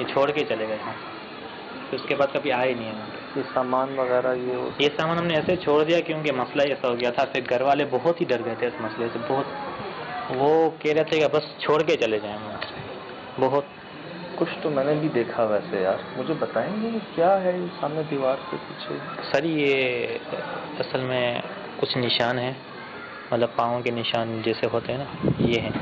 नहीं, छोड़ के चले गए यहाँ, तो उसके बाद कभी आए नहीं यहाँ पे। ये सामान वगैरह ये सामान हमने ऐसे छोड़ दिया क्योंकि मसला ऐसा हो गया था, फिर घर वाले बहुत ही डर गए थे इस मसले से, बहुत। वो कह रहे थे कि बस छोड़ के चले जाएं वहाँ से, बहुत। कुछ तो मैंने भी देखा वैसे यार, मुझे बताएंगे ये क्या है ये सामने दीवार के पीछे? सर ये असल में कुछ निशान हैं, मतलब पाँव के निशान जैसे होते हैं ना, ये हैं।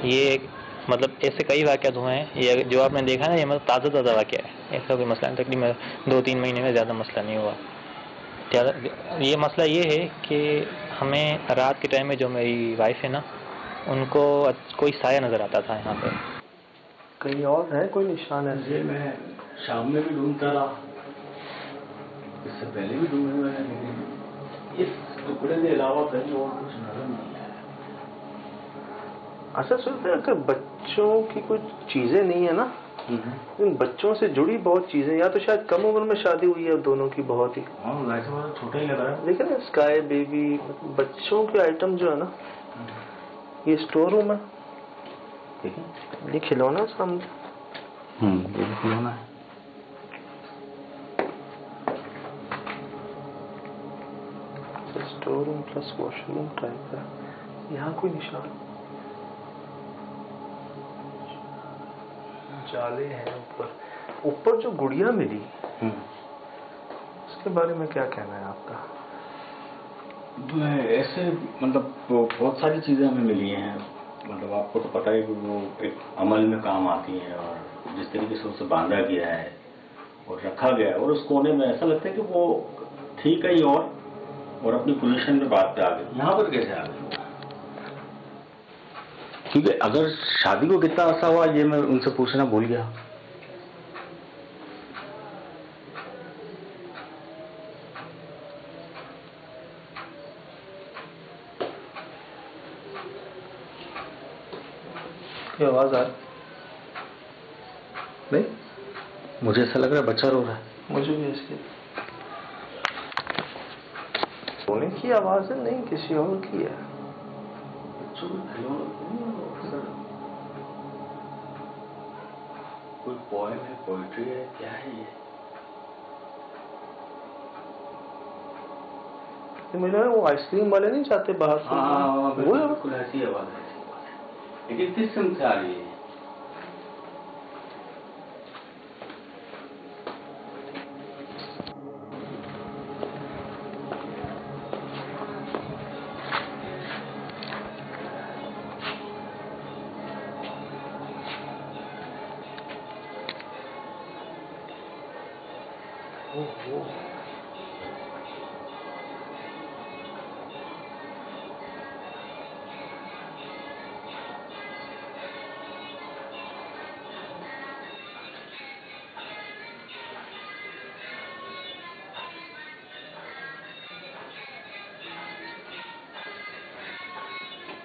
ये मतलब ऐसे कई वाक़यात हुए हैं, ये जो आपने देखा ना, ये मतलब ताज़ा वाक़या है, ऐसा कोई मसला नहीं। तकरीबन 2-3 महीने में ज़्यादा मसला नहीं हुआ ज़्यादा। ये मसला ये है कि हमें रात के टाइम में जो मेरी वाइफ है ना, उनको कोई साया नज़र आता था यहाँ पे। कहीं और है कोई निशान है? मैं शाम में भी ढूंढता रहा, इससे पहले भी ढूंढे मैंने, लेकिन इस टुकड़े के अलावा कहीं और कुछ नजर नहीं आया। अच्छा सुनते हैं, अगर बच्चों की कुछ चीजें नहीं है ना, इन बच्चों से जुड़ी बहुत चीजें, या तो शायद कम उम्र में शादी हुई है दोनों की, बहुत ही। हाँ, वैसे वाला छोटा ही लग रहा है। लेकिन स्काई बेबी, बच्चों के आइटम जो है ना, ये स्टोर रूम है। देखिए ये खिलौना सामने, ये भी खिलौना है। Store room plus washroom type है। यहाँ कोई निशान, जाले हैं ऊपर। ऊपर जो गुड़िया मिली, उसके बारे में क्या कहना है आपका? ऐसे मतलब बहुत सारी चीजें हमें मिली हैं, मतलब आपको तो पता है कि वो एक अमल में काम आती हैं, और जिस तरीके से उसे बांधा गया है और रखा गया है, और उस कोने में ऐसा लगता है कि वो ठीक है और अपनी पोजीशन में बात पे आ गई। यहाँ पर कैसे आ गई? क्योंकि अगर शादी को कितना अर्सा हुआ, ये मैं उनसे पूछना भूल गया। क्या आवाज आ रही? नहीं, मुझे ऐसा लग रहा है बच्चा रो रहा है। मुझे भी इसकी रोने की आवाज है, नहीं किसी और की है। कोई पोएम है, पोइट्री है, क्या है ये? मुझे वो आइसक्रीम वाले नहीं चाहते बाहर से? हाँ, वो बिल्कुल ऐसी आवाज है, लेकिन किस सिम से आ रही है?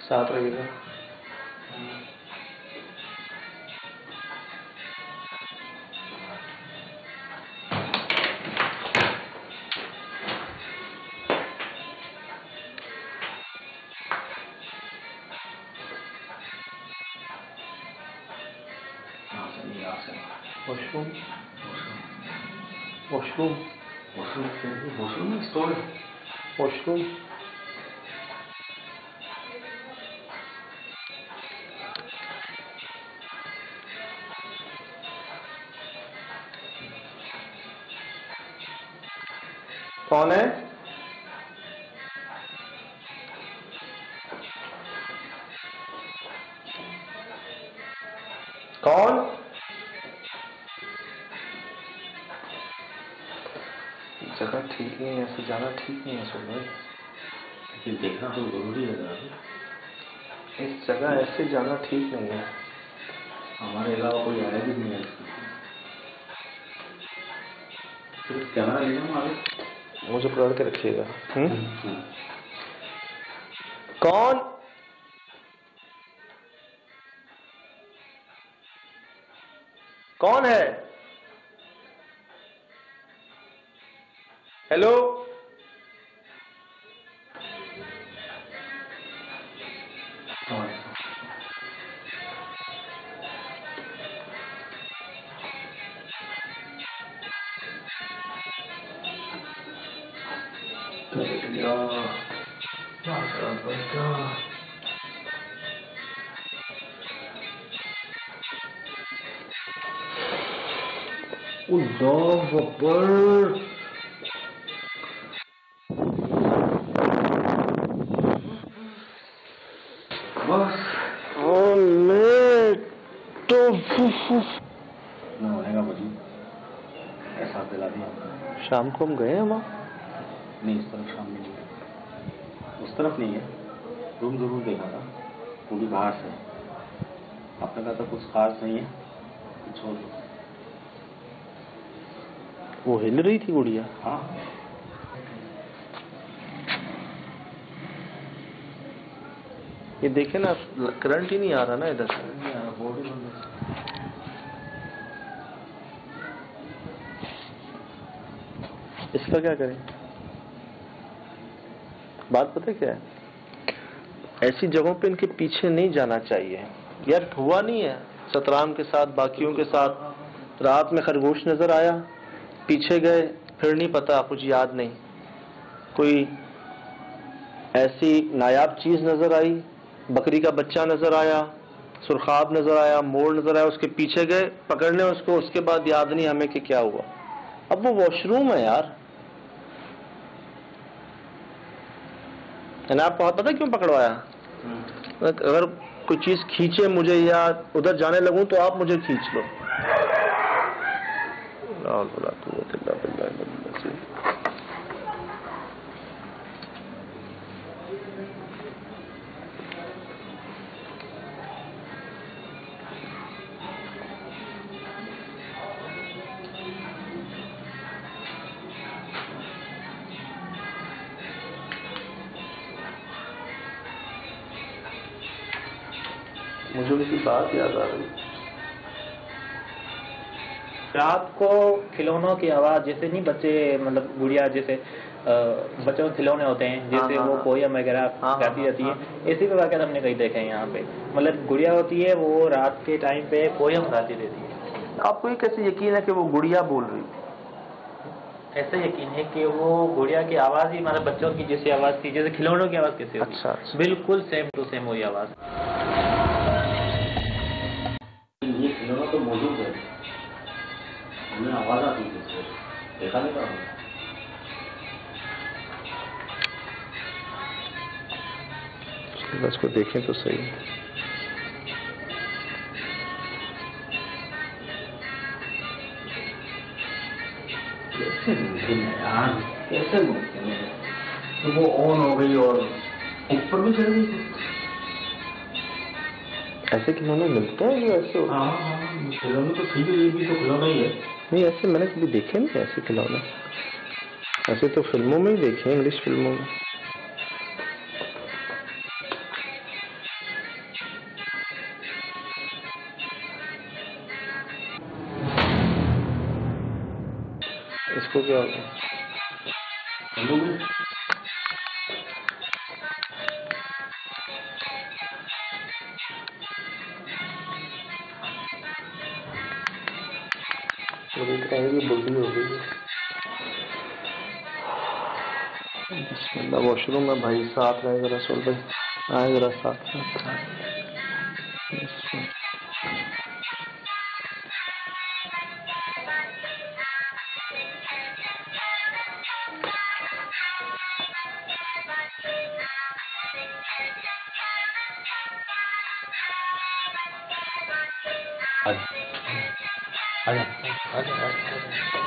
साथ रहेगा। Washroom, washroom, washroom store, washroom. कौन है? कौन? जगह ठीक नहीं है, ऐसे जाना ठीक नहीं है सुनो। लेकिन देखना तो जरूरी है। इस जगह ऐसे जाना ठीक नहीं है। हमारे अलावा कोई आया भी नहीं है। सिर्फ कैमरा ले जाऊँ आगे, मुझे पकड़ के रखिएगा। कौन? कौन है? हेलो? अल्लाह अकबर। बस तो होने का मुझे एहसास दिला दिया। शाम को हम गए हैं वहाँ? नहीं, इस तरफ शाम में नहीं है, उस तरफ नहीं है। रूम जरूर देखा था, पूरी बाहर से। आपने कहा था कुछ खास नहीं है, छोड़ दो। वो हिल रही थी गुड़िया? हाँ, ये देखे ना, करंट ही नहीं आ रहा ना इधर से। बोर्ड ही बंद है। इसका क्या करें? बात पता क्या है, ऐसी जगहों पे इनके पीछे नहीं जाना चाहिए यार। हुआ नहीं है सतराम के साथ, बाकियों के साथ। रात में खरगोश नजर आया, पीछे गए, फिर नहीं पता, कुछ याद नहीं। कोई ऐसी नायाब चीज नजर आई, बकरी का बच्चा नजर आया, सुरखाब नजर आया, मोर नजर आया, उसके पीछे गए पकड़ने उसको, उसके बाद याद नहीं हमें कि क्या हुआ। अब वो वॉशरूम है यार। मैंने आपको पता क्यों पकड़वाया? अगर कोई चीज खींचे मुझे या उधर जाने लगूं तो आप मुझे खींच लो। मुझे किसी बात याद आ रही। रात को खिलौनों की आवाज, जैसे नहीं बच्चे मतलब गुड़िया जैसे बच्चों के खिलौने होते हैं, जैसे वो पोयम वगैरह गाती रहती है, इसी पे वाकई हमने कहीं देखे हैं यहाँ पे। मतलब गुड़िया होती है, वो रात के टाइम पे पोयम गाती रहती है। आपको ये कैसे यकीन है कि वो गुड़िया बोल रही? ऐसा यकीन है कि वो गुड़िया की आवाज ही मतलब बच्चों की जैसी आवाज थी, जैसे खिलौनों की आवाज कैसे होती है। अच्छा। बिल्कुल सेम टू सेम वही आवाज। ये खिलौना तो मौजूद है, हमें आवाज आती है, देखा नहीं था। बस को देखें तो सही। कैसे मुमकिन है यार, कैसे मुमकिन है? तो वो ऑन हो गई और ऊपर भी चढ़ गई। ऐसे खिलौने मिलते हैं जो ऐसे? हाँ, खिलौने तो ठीक है, ये भी तो खिलौना ही है। नहीं, ऐसे मैंने कभी देखे नहीं ऐसे खिलौने। ऐसे तो फिल्मों में ही देखे, इंग्लिश फिल्मों में। इसको क्या होता है? बुद्धि हो गई। वॉशरूम में भाई, साथ रहे जरा, सोल भाई आए जरा साथ में।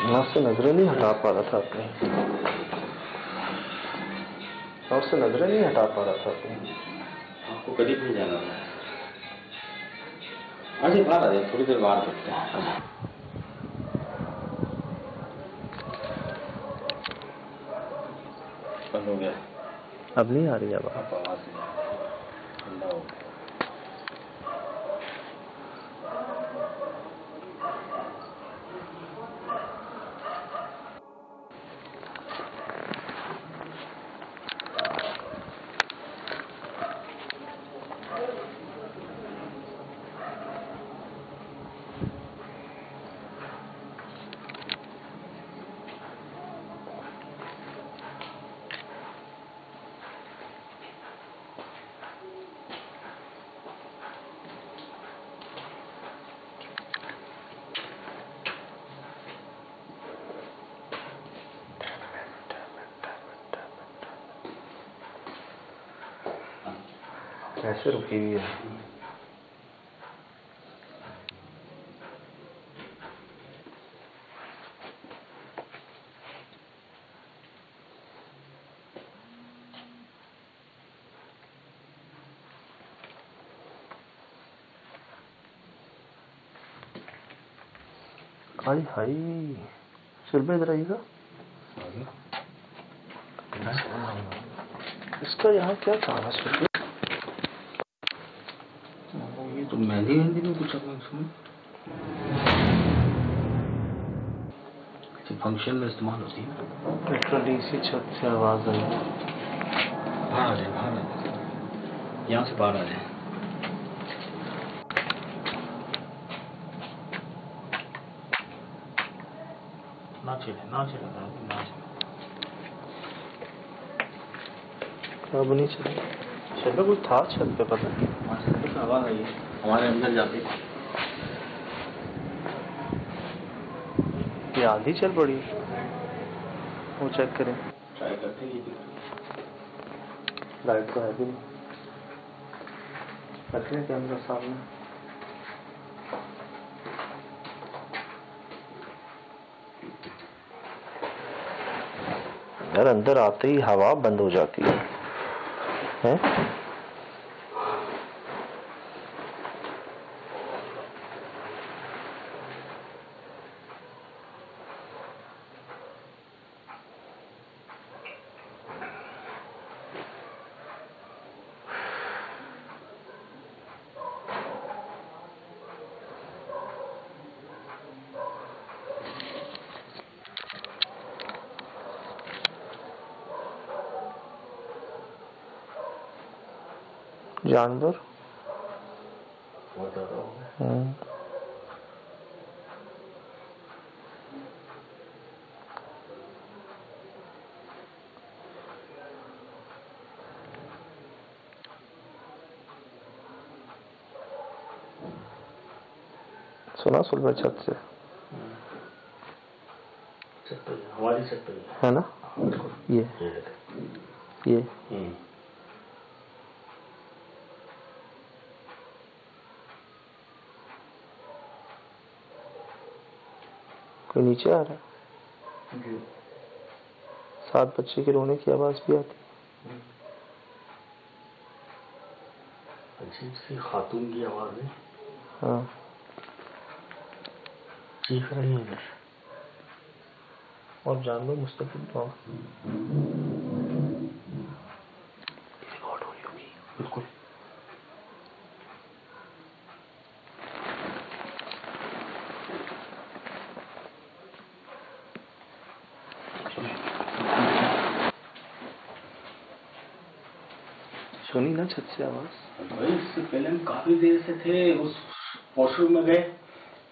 वहां से नजरें नहीं हटा पा रहा था अपनी, और से नजरें नहीं हटा पा रहा था अपनी। आपको करीब नहीं जाना है। अरे बाहर आ जाए, थोड़ी देर बाहर बैठते हैं। बंद हो गया, अब नहीं आ रही है बात। आवाज ठंडा हो गया। ऐसे रुकी हुई है। हाय हाय, सिर पे इधर आइएगा। इसका यहाँ क्या काम है सिर पे? ये तो मेहंदी मेहंदी में कुछ अपना इसमें फंक्शन में इस्तेमाल होती है। लिटरली इसी छत से आवाज आई। बाहर आ जाए, बाहर आ जाए, यहाँ से बाहर आ जाए। ना चले, ना चले, ना चले। अब नहीं चले। चलो कुछ था छत पे, पता नहीं। छत पे आवाज आई है, हमारे अंदर जाती। ये आधी चल पड़ी, वो चेक करें। ट्राई करते हैं। लाइट तो है भी नहीं, रखने कैमरा सामने। यार अंदर आते ही हवा बंद हो जाती है, हैं? जानवर सुना सुलभ छत से हमारी छत है ना? ये कोई नीचे आ रहा है। 7 बच्चे के रोने की आवाज भी आती है। अजीब सी खातून की आवाज है। हाँ, चीख रही है। और जानवर मुस्तकिल रिकॉर्ड हो रही होगी। बिल्कुल। सुनी ना छत से आवाज? भाई इससे पहले हम काफी देर से थे, उस वॉशरूम में गए,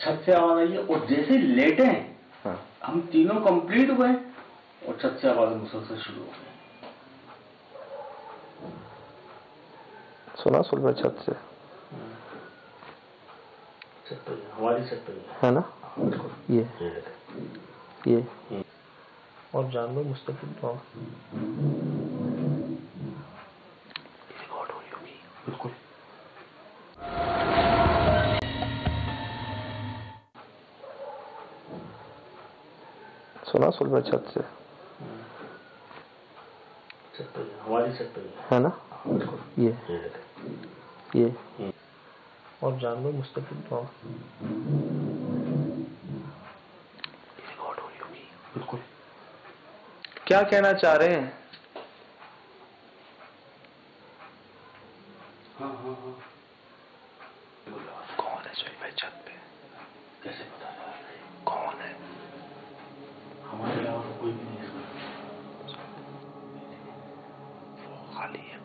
छत से आवाज आई है और जैसे लेटे हैं, हाँ, हम तीनों कंप्लीट हुए और छत से आवाज मुसलसल शुरू हो गई। सुना सुलभ छत से हमारी छत है ना? ये और जानवर मुस्तकिल रिकॉर्ड हो रही होगी। बिल्कुल। सुना सुलभ छत से हमारी छत है ना? ये ये और जानवर मुस्तकिल रिकॉर्ड हो रही होगी। बिल्कुल। क्या कहना चाह रहे हैं? हाँ हाँ हाँ। कौन है सुलभ छत पे? कैसे पता लगा? कौन है? हमारे अलावा तो कोई भी नहीं सुना। वो खाली है।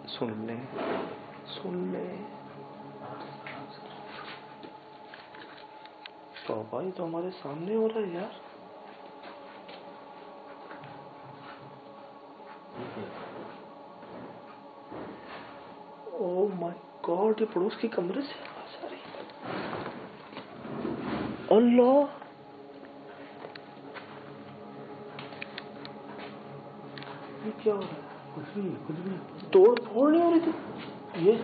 सुन ले, सुन ले। तो भाई तो हमारे सामने हो रहा है यार। ओह माय गॉड, ये पड़ोस की कमरे से आवाज आ रही है। अल्लाह, ये क्या हो रहा है? कुछ भी तोड़ फोड़ नहीं हो रही थी? ये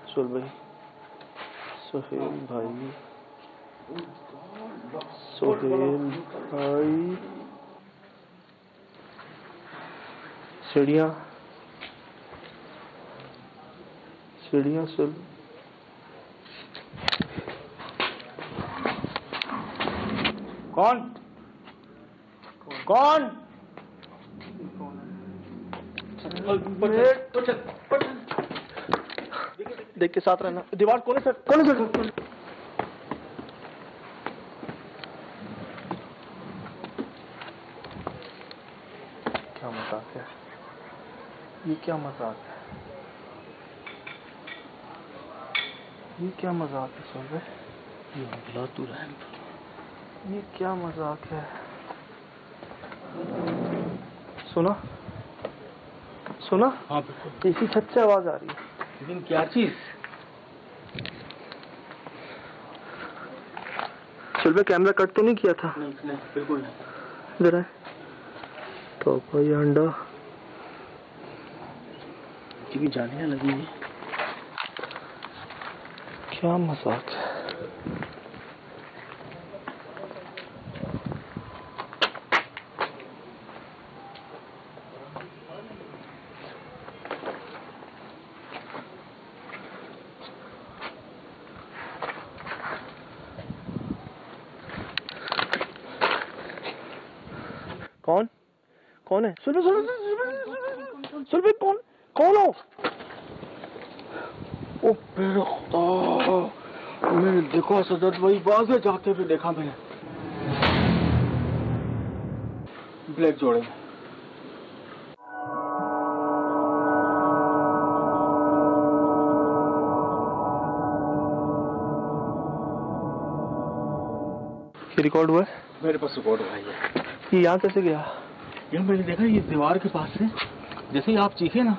चल भाई, सोहेल भाई, सोहेल भाई, सीढ़ियाँ सीढ़ियाँ चल। कौन कौन? देख के साथ रहना। दीवार कौन है सर? कौन है सर? क्या मजाक है ये? क्या मजाक है ये? क्या मजाक है सर? बुला तू रहन। ये क्या मजाक है? सुना सुना? हाँ बिल्कुल। इसी छत से आवाज आ रही है। लेकिन क्या चीज? चल भाई, कैमरा कट तो नहीं किया था? नहीं बिल्कुल नहीं। इधर है तो भाई अंडा की भी जालियां लगी है। क्या मजाक है? कौन कौन है? सुनो सुनो सुनो भाई, कौन कौन हो? ओ मेरे खुदा, मैंने देखा सदत भाई, बागे जाते हुए देखा मैंने। ब्लैक जोड़े। रिकॉर्ड हुआ है? मेरे पास रिकॉर्ड हुआ है। ये यहाँ कैसे गया? ये मैंने देखा, ये दीवार के पास से जैसे ही आप चीखे ना,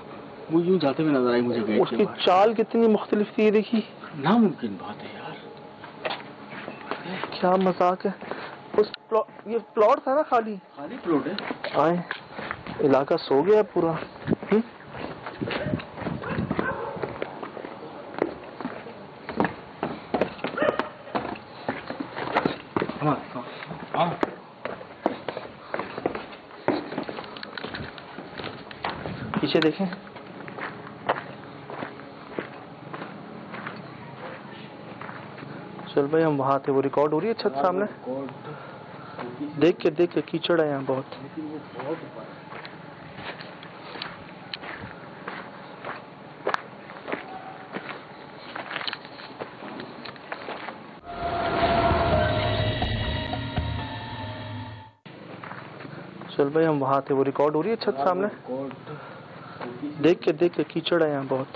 वो यूं जाते हुए नजर आई मुझे गेट के उसकी बाहर। चाल कितनी मुख्तलिफ थी ये देखी। नामुमकिन बात है यार। क्या मजाक है? ये प्लॉट था ना खाली प्लॉट है। आए, इलाका सो गया पूरा। हाँ पीछे देखें। चल भाई, हम वहां थे। वो रिकॉर्ड हो रही है छत सामने? देख के कीचड़ है यहाँ बहुत। चल भाई, हम वहां थे। वो रिकॉर्ड हो रही है छत सामने? देख के कीचड़ है यहाँ बहुत।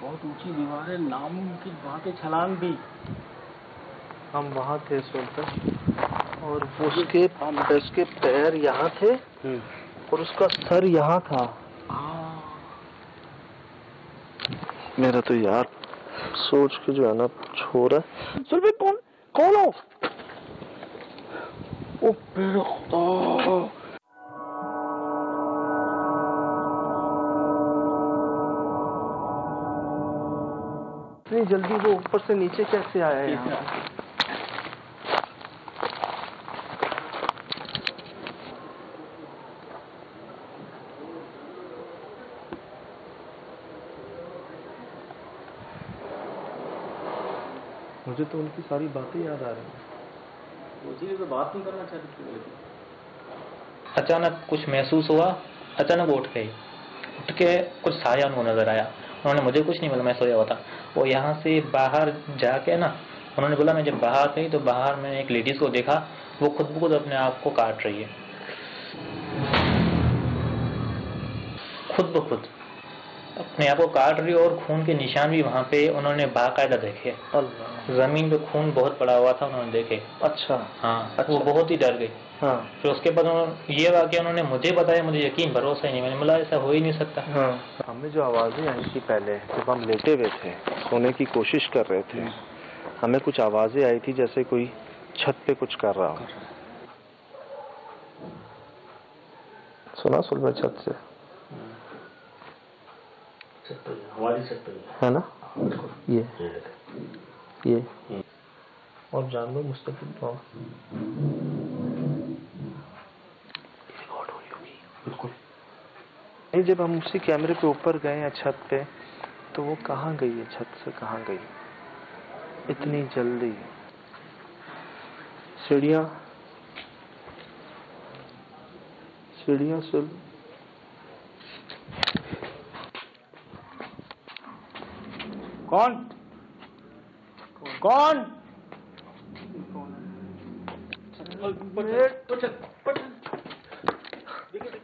बहुत ऊंची दीवार है, नामुमकिन बात है, छलांग भी। हम वहां थे इस वक्त, और उसके पैर यहाँ थे और उसका सर यहाँ था। मेरा तो यार सोच के जो है ना छोड़ है। चल भाई, कौन हो? ओ मेरे खुदा, इतनी जल्दी वो ऊपर से नीचे कैसे आया है यहाँ? मुझे तो उनकी सारी बातें याद आ रही हैं। मुझे तो बात नहीं करना चाहती। अचानक कुछ महसूस हुआ, अचानक वो उठ गई। उठ के कुछ साया उनको नजर आया। उन्होंने, मुझे कुछ नहीं बोला, मैं सोया हुआ था। वो यहाँ से बाहर जाके ना, उन्होंने बोला मैं जब बाहर गई तो बाहर मैंने एक लेडीज को देखा, वो खुद ब खुद अपने आप को काट रही है, खुद ब खुद। अपने आप को काट रही और खून के निशान भी वहाँ पे उन्होंने बाकायदा देखे। अल्लाह। जमीन पे खून बहुत पड़ा हुआ था, उन्होंने देखे। अच्छा। हाँ, अच्छा। वो बहुत ही डर गई। हाँ। फिर उसके बाद ये वाक़या उन्होंने मुझे बताया, मुझे यकीन भरोसा ही नहीं, मैंने बोला ऐसा हो ही नहीं सकता। हाँ। हमें जो आवाज़ें आई थी पहले जब हम लेटे हुए थे, सोने की कोशिश कर रहे थे, हमें कुछ आवाज़ें आई थी जैसे कोई छत पे कुछ कर रहा हो। सुना सुलभ छत से? हमारी छत पे है ना? ये और जान लो मुस्तकिल रिकॉर्ड हो रही होगी। बिल्कुल। जब हम उसी कैमरे पे ऊपर गए हैं छत पे, तो वो कहाँ गई है? छत से कहाँ गई इतनी जल्दी? सीढ़ियाँ से कौन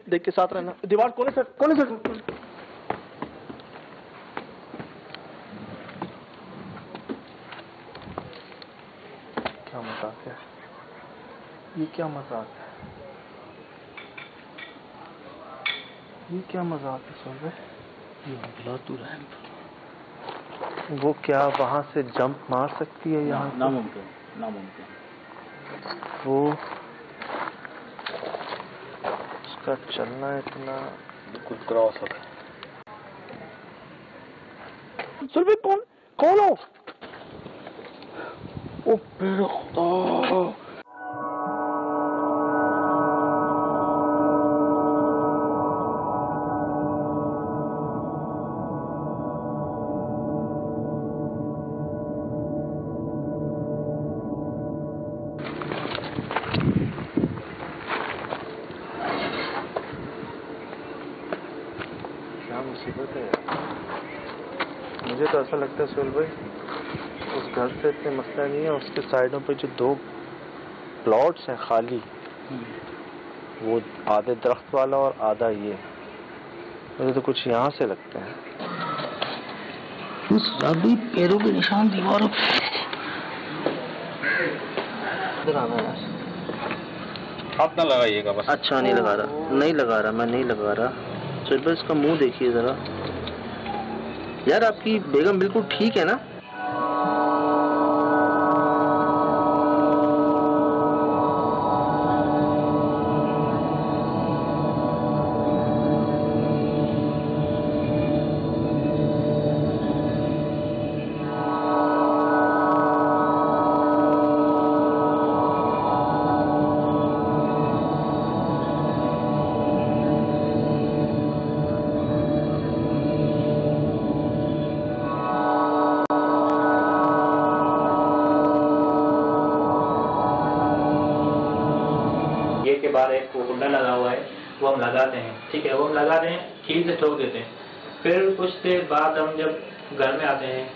देख के साथ रहना। दीवार कोने से क्या मजाक है ये? क्या मजाक है ये? क्या मजाक है सुन? वो क्या वहां से जंप मार सकती है? यहाँ नामुमकिन। वो उसका चलना इतना बिल्कुल क्रॉस हो गया। सुलभ कौन हो? ओ मेरे खुदा। क्या मुसीबत है? मुझे तो ऐसा लगता है सुहेल भाई, उस घर से इतने मसला नहीं है, उसके साइडों पे जो 2 प्लॉट्स हैं खाली, वो आधे दरख्त वाला और आधा ये, मुझे तो कुछ यहाँ से लगता है। उस अभी पैरों के निशान दीवारों पे। इधर आना है। हाथ ना लगाइएगा बस। अच्छा नहीं लगा रहा, नहीं लगा रहा, मैं नहीं लगा रहा। सुहेल भाई इसका मुंह देखिए जरा। यार आपकी बेगम बिल्कुल ठीक है ना? गेट के बाहर एक कुंडा लगा हुआ है, वो हम लगाते हैं, ठीक है, वो हम लगाते हैं, कील से ठोक देते हैं। फिर कुछ देर बाद हम जब घर में आते हैं,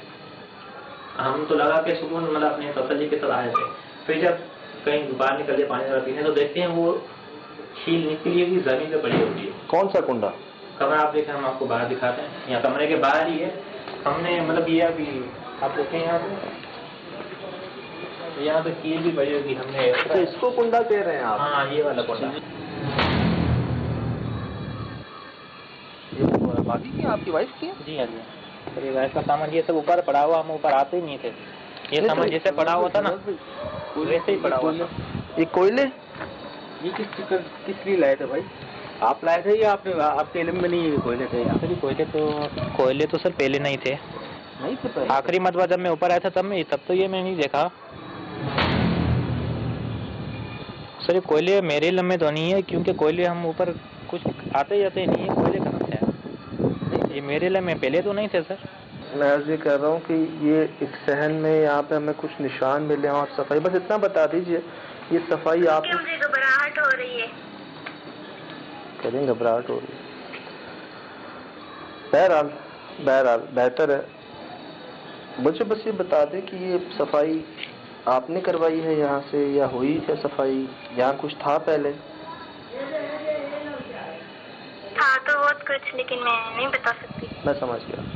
हम तो लगा के सुकून मतलब अपने तसल्ली के साथ आए थे। फिर जब कहीं बाहर निकलते पानी वगैरह पीने, तो देखते हैं वो कील निकली हुई जमीन पे पड़ी होती है। कौन सा कुंडा? कमरा आप देखें, हम आपको बाहर दिखाते हैं, यहाँ कमरे के बाहर ही है। हमने मतलब ये अभी आप देखें यहाँ पे कील भी पड़ी होगी हमने। तो इसको कुंडा कह रहे हैं आप? हाँ, ये वाला कुंडा। ये भाभी की, आपकी वाइफ की? जी हाँ, जी। परिवार का सामान ये सब ऊपर पड़ा हुआ, हम ऊपर आते ही नहीं थे। ये सामान जैसे पड़ा हुआ था ना, वैसे ही पड़ा हुआ था। ये कोयले? ये किस लिए लाए थे भाई? आप लाए थे या आपके इल्म में नहीं कोयले थे? कोयले तो सर पहले नहीं थे। नहीं थे। आखिरी मरतबा जब मैं ऊपर आया था तब तो ये मैं नहीं देखा सर। ये कोयले मेरे इल्म में तो नहीं है, क्योंकि कोयले हम ऊपर कुछ आते जाते नहीं है, कोयले कहाँ से आए? ये मेरे इल्म में पहले तो नहीं थे सर। मैं ये कह रहा हूँ कि ये एक सहन में यहाँ पे हमें कुछ निशान मिले और सफाई, बस इतना बता दीजिए। ये सफाई आप? मुझे घबराहट हो रही है। करें घबराहट हो रही है? बहरहाल बेहतर है। मुझे बस ये बता दें कि ये सफाई आपने करवाई है यहाँ से, या हुई है सफाई? यहाँ कुछ था पहले? था तो वो कुछ, लेकिन मैं नहीं बता सकती। मैं समझ गया।